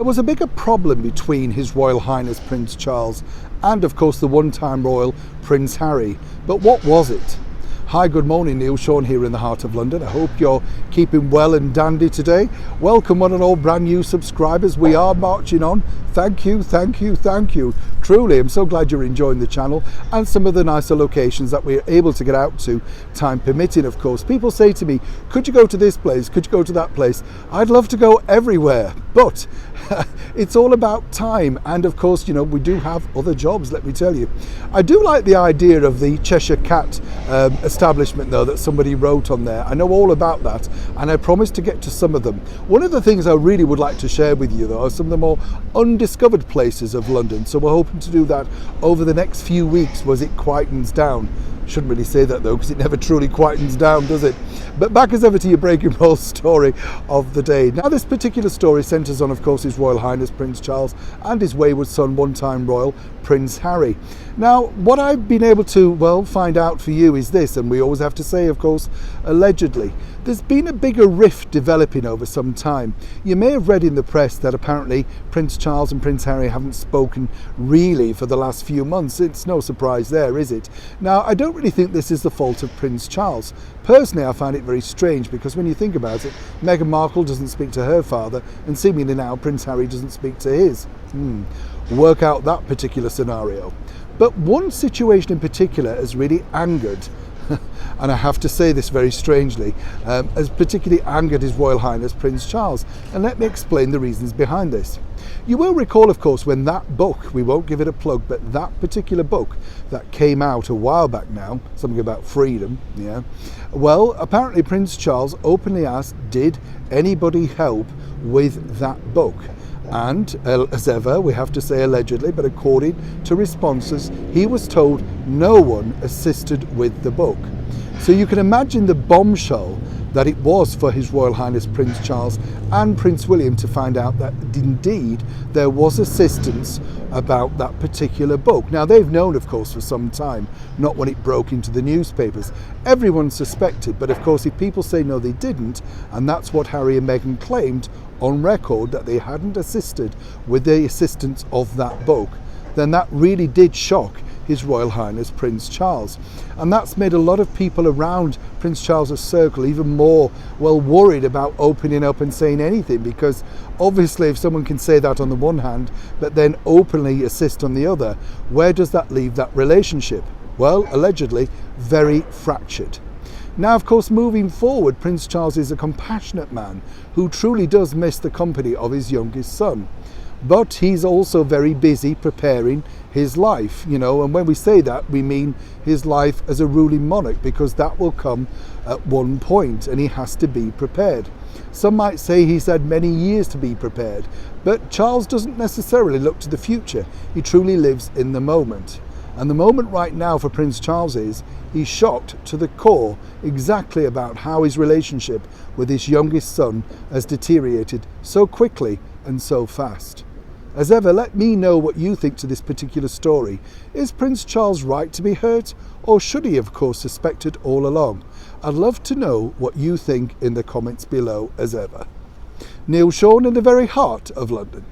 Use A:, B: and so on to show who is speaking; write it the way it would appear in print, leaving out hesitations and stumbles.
A: There was a bigger problem between His Royal Highness Prince Charles and of course the one-time royal Prince Harry. But what was it? Hi, good morning, Neil Sean here in the heart of London. I hope you're keeping well and dandy today. Welcome one and all brand new subscribers. We are marching on. Thank you, thank you, thank you. Truly, I'm so glad you're enjoying the channel and some of the nicer locations that we're able to get out to, time permitting, of course. People say to me, could you go to this place? Could you go to that place? I'd love to go everywhere, but it's all about time. And of course, you know, we do have other jobs, let me tell you. I do like the idea of the Cheshire Cat establishment though that somebody wrote on there. I know all about that and I promised to get to some of them. One of the things I really would like to share with you though are some of the more undiscovered places of London. So we're hoping to do that over the next few weeks as it quietens down. Shouldn't really say that though, because it never truly quietens down, does it? But back as ever to your breaking roll story of the day. Now this particular story centres on, of course, His Royal Highness Prince Charles and his wayward son, one-time royal Prince Harry. Now what I've been able to, well, find out for you is this, and we always have to say, of course, allegedly. There's been a bigger rift developing over some time. You may have read in the press that apparently Prince Charles and Prince Harry haven't spoken really for the last few months. It's no surprise there, is it? Now, I don't really think this is the fault of Prince Charles. Personally, I find it very strange because when you think about it, Meghan Markle doesn't speak to her father and seemingly now Prince Harry doesn't speak to his. Work out that particular scenario. But one situation in particular has really angered, and I have to say this very strangely, has particularly angered His Royal Highness Prince Charles. And let me explain the reasons behind this. You will recall, of course, when that book, we won't give it a plug, but that particular book that came out a while back now, something about freedom, yeah. Well, apparently Prince Charles openly asked, did anybody help with that book? And as ever, we have to say allegedly, but according to responses, he was told no one assisted with the book. So you can imagine the bombshell that it was for His Royal Highness Prince Charles and Prince William to find out that indeed there was assistance about that particular book. Now they've known, of course, for some time, not when it broke into the newspapers. Everyone suspected, but of course if people say no they didn't, and that's what Harry and Meghan claimed on record, that they hadn't assisted with the assistance of that book, then that really did shock His Royal Highness Prince Charles. And that's made a lot of people around Prince Charles's circle even more, well, worried about opening up and saying anything, because obviously if someone can say that on the one hand but then openly assist on the other, where does that leave that relationship? Well, allegedly very fractured. Now, of course, moving forward, Prince Charles is a compassionate man who truly does miss the company of his youngest son. But he's also very busy preparing his life, you know, and when we say that, we mean his life as a ruling monarch, because that will come at one point and he has to be prepared. Some might say he's had many years to be prepared, but Charles doesn't necessarily look to the future. He truly lives in the moment. And the moment right now for Prince Charles is he's shocked to the core exactly about how his relationship with his youngest son has deteriorated so quickly and so fast. As ever, let me know what you think to this particular story. Is Prince Charles right to be hurt, or should he, of course, suspected all along? I'd love to know what you think in the comments below as ever. Neil Sean in the very heart of London.